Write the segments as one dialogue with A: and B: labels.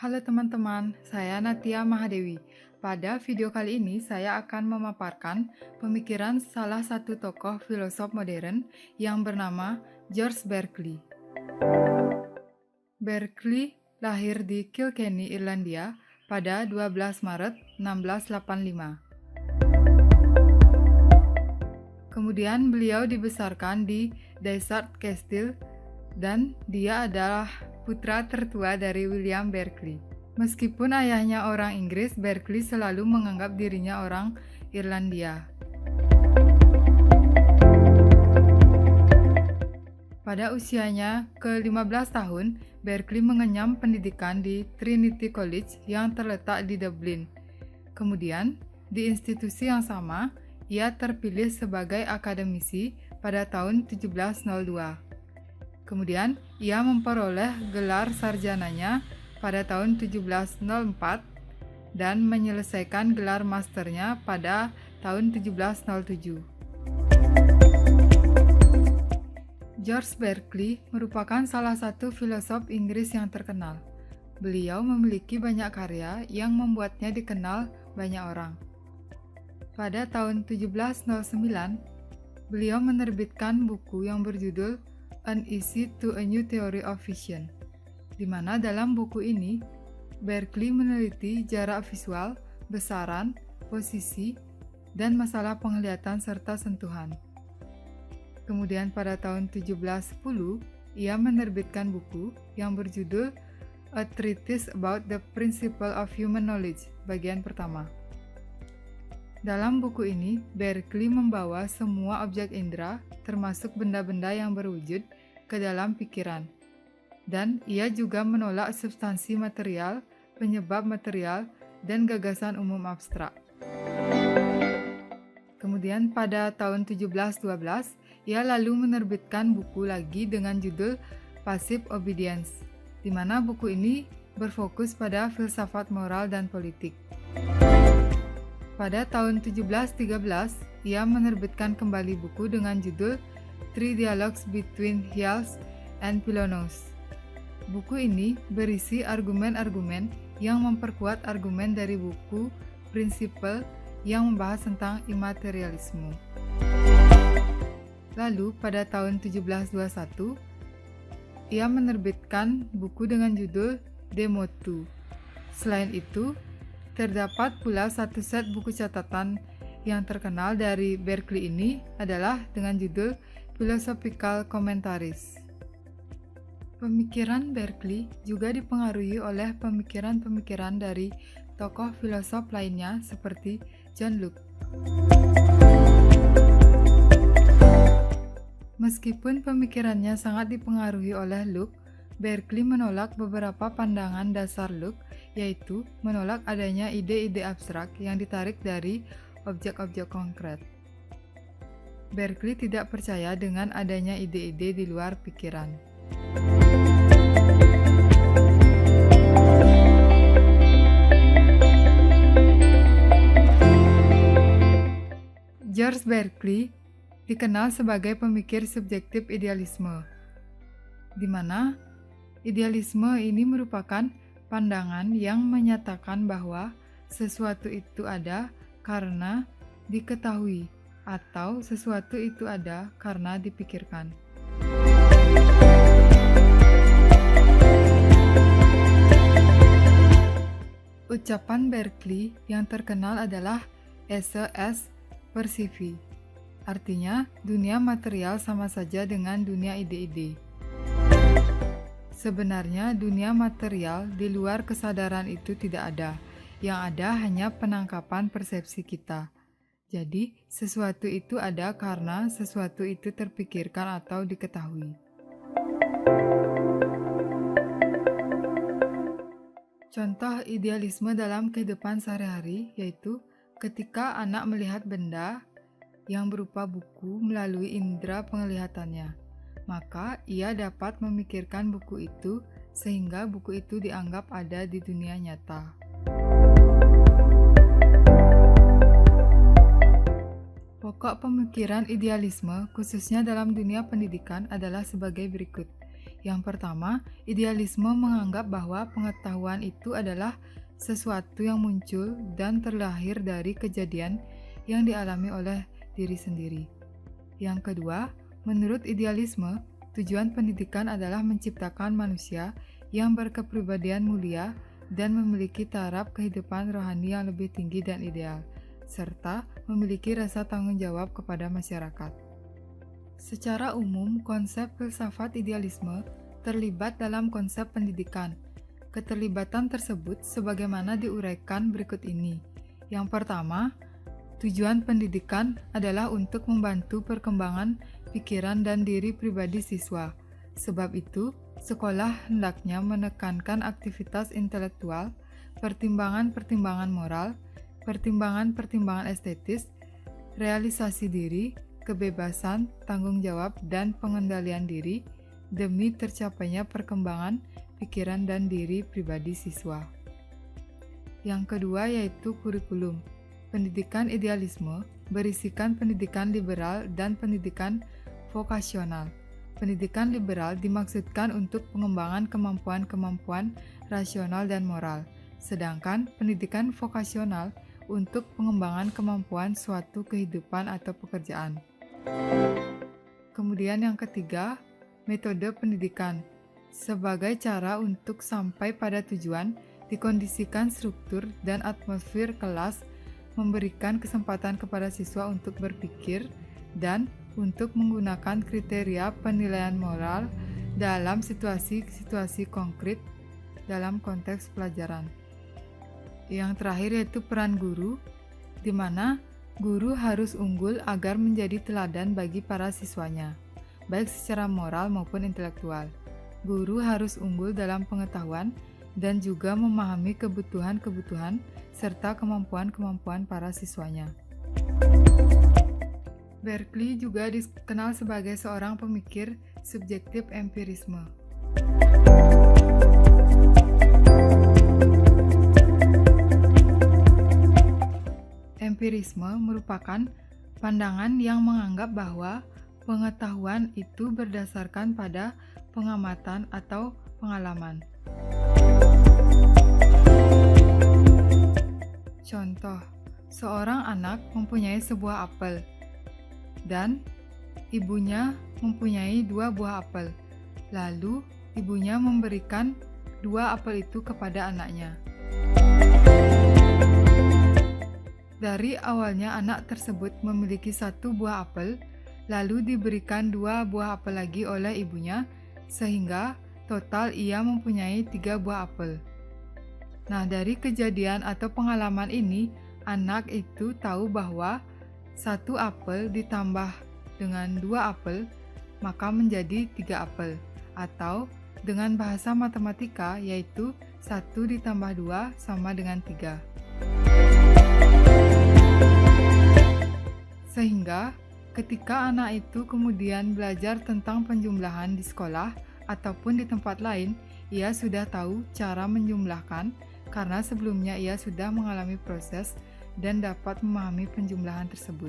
A: Halo teman-teman, saya Natia Mahadewi. Pada video kali ini saya akan memaparkan pemikiran salah satu tokoh filosof modern yang bernama George Berkeley. Berkeley lahir di Kilkenny, Irlandia pada 12 Maret 1685. Kemudian beliau dibesarkan di Dysart Castle dan dia adalah putra tertua dari William Berkeley. Meskipun ayahnya orang Inggris, Berkeley selalu menganggap dirinya orang Irlandia. Pada usianya ke-15 tahun, Berkeley mengenyam pendidikan di Trinity College yang terletak di Dublin. Kemudian, di institusi yang sama, ia terpilih sebagai akademisi pada tahun 1702. Kemudian, ia memperoleh gelar sarjananya pada tahun 1704 dan menyelesaikan gelar masternya pada tahun 1707. George Berkeley merupakan salah satu filosof Inggris yang terkenal. Beliau memiliki banyak karya yang membuatnya dikenal banyak orang. Pada tahun 1709, beliau menerbitkan buku yang berjudul An Essay to a New Theory of Vision, di mana dalam buku ini, Berkeley meneliti jarak visual, besaran, posisi, dan masalah penglihatan serta sentuhan. Kemudian pada tahun 1710, ia menerbitkan buku yang berjudul A Treatise About the Principle of Human Knowledge, bagian pertama. Dalam buku ini, Berkeley membawa semua objek indera, termasuk benda-benda yang berwujud, ke dalam pikiran. Dan ia juga menolak substansi material, penyebab material, dan gagasan umum abstrak. Kemudian pada tahun 1712, ia lalu menerbitkan buku lagi dengan judul Passive Obedience, di mana buku ini berfokus pada filsafat moral dan politik. Pada tahun 1713, ia menerbitkan kembali buku dengan judul Three Dialogues Between Hylas and Philonous. Buku ini berisi argumen-argumen yang memperkuat argumen dari buku Prinsipal yang membahas tentang imaterialisme. Lalu, pada tahun 1721, ia menerbitkan buku dengan judul De Motu. Selain itu, terdapat pula satu set buku catatan yang terkenal dari Berkeley ini adalah dengan judul Philosophical Commentaries. Pemikiran Berkeley juga dipengaruhi oleh pemikiran-pemikiran dari tokoh filosof lainnya seperti John Locke. Meskipun pemikirannya sangat dipengaruhi oleh Locke, Berkeley menolak beberapa pandangan dasar Locke, yaitu menolak adanya ide-ide abstrak yang ditarik dari objek-objek konkret. Berkeley tidak percaya dengan adanya ide-ide di luar pikiran. George Berkeley dikenal sebagai pemikir subjektif idealisme, di mana idealisme ini merupakan pandangan yang menyatakan bahwa sesuatu itu ada karena diketahui atau sesuatu itu ada karena dipikirkan. Ucapan Berkeley yang terkenal adalah esse est percipi, artinya dunia material sama saja dengan dunia ide-ide. Sebenarnya dunia material di luar kesadaran itu tidak ada. Yang ada hanya penangkapan persepsi kita. Jadi, sesuatu itu ada karena sesuatu itu terpikirkan atau diketahui. Contoh idealisme dalam kehidupan sehari-hari yaitu ketika anak melihat benda yang berupa buku melalui indera penglihatannya, maka ia dapat memikirkan buku itu sehingga buku itu dianggap ada di dunia nyata. Pokok pemikiran idealisme, khususnya dalam dunia pendidikan, adalah sebagai berikut, Yang pertama, idealisme menganggap bahwa pengetahuan itu adalah sesuatu yang muncul dan terlahir dari kejadian yang dialami oleh diri sendiri. Yang kedua, menurut idealisme, tujuan pendidikan adalah menciptakan manusia yang berkepribadian mulia dan memiliki taraf kehidupan rohani yang lebih tinggi dan ideal, serta memiliki rasa tanggung jawab kepada masyarakat. Secara umum, konsep filsafat idealisme terlibat dalam konsep pendidikan. Keterlibatan tersebut sebagaimana diuraikan berikut ini. Yang pertama, tujuan pendidikan adalah untuk membantu perkembangan pikiran dan diri pribadi siswa. Sebab itu, sekolah hendaknya menekankan aktivitas intelektual, pertimbangan-pertimbangan moral, pertimbangan-pertimbangan estetis, realisasi diri, kebebasan, tanggung jawab, dan pengendalian diri demi tercapainya perkembangan pikiran dan diri pribadi siswa. Yang kedua yaitu kurikulum. Pendidikan idealisme berisikan pendidikan liberal dan pendidikan vokasional. Pendidikan liberal dimaksudkan untuk pengembangan kemampuan-kemampuan rasional dan moral, sedangkan pendidikan vokasional untuk pengembangan kemampuan suatu kehidupan atau pekerjaan. Kemudian yang ketiga, metode pendidikan. Sebagai cara untuk sampai pada tujuan, dikondisikan struktur dan atmosfer kelas memberikan kesempatan kepada siswa untuk berpikir dan untuk menggunakan kriteria penilaian moral dalam situasi-situasi konkret dalam konteks pelajaran. Yang terakhir yaitu peran guru, di mana guru harus unggul agar menjadi teladan bagi para siswanya, baik secara moral maupun intelektual. Guru harus unggul dalam pengetahuan dan juga memahami kebutuhan-kebutuhan serta kemampuan-kemampuan para siswanya. Berkeley juga dikenal sebagai seorang pemikir subjektif empirisme. Empirisme merupakan pandangan yang menganggap bahwa pengetahuan itu berdasarkan pada pengamatan atau pengalaman. Contoh, seorang anak mempunyai sebuah apel dan ibunya mempunyai 2 buah apel. Lalu, ibunya memberikan 2 apel itu kepada anaknya. Dari awalnya anak tersebut memiliki 1 buah apel, lalu diberikan 2 buah apel lagi oleh ibunya, sehingga total ia mempunyai 3 buah apel. Nah, dari kejadian atau pengalaman ini, anak itu tahu bahwa 1 apel ditambah dengan 2 apel, maka menjadi 3 apel. Atau dengan bahasa matematika, yaitu 1 ditambah 2 sama dengan 3. Sehingga, ketika anak itu kemudian belajar tentang penjumlahan di sekolah ataupun di tempat lain, ia sudah tahu cara menjumlahkan karena sebelumnya ia sudah mengalami proses dan dapat memahami penjumlahan tersebut.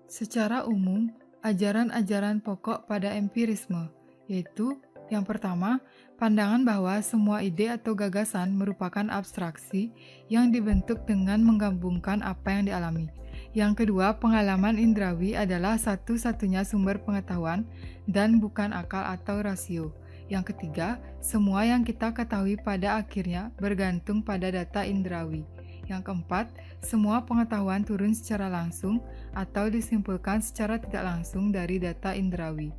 A: Secara umum, ajaran-ajaran pokok pada empirisme, yaitu yang pertama, pandangan bahwa semua ide atau gagasan merupakan abstraksi yang dibentuk dengan menggabungkan apa yang dialami. Yang kedua, pengalaman indrawi adalah satu-satunya sumber pengetahuan dan bukan akal atau rasio. Yang ketiga, semua yang kita ketahui pada akhirnya bergantung pada data indrawi. Yang keempat, semua pengetahuan turun secara langsung atau disimpulkan secara tidak langsung dari data indrawi.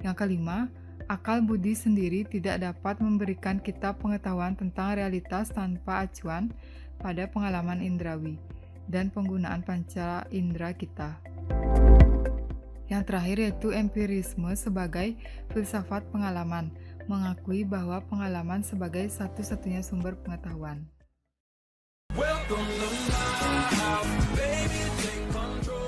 A: Yang kelima, akal budi sendiri tidak dapat memberikan kita pengetahuan tentang realitas tanpa acuan pada pengalaman indrawi dan penggunaan panca indera kita. Yang terakhir yaitu empirisme sebagai filsafat pengalaman, mengakui bahwa pengalaman sebagai satu-satunya sumber pengetahuan. Welcome to my house, baby, take control.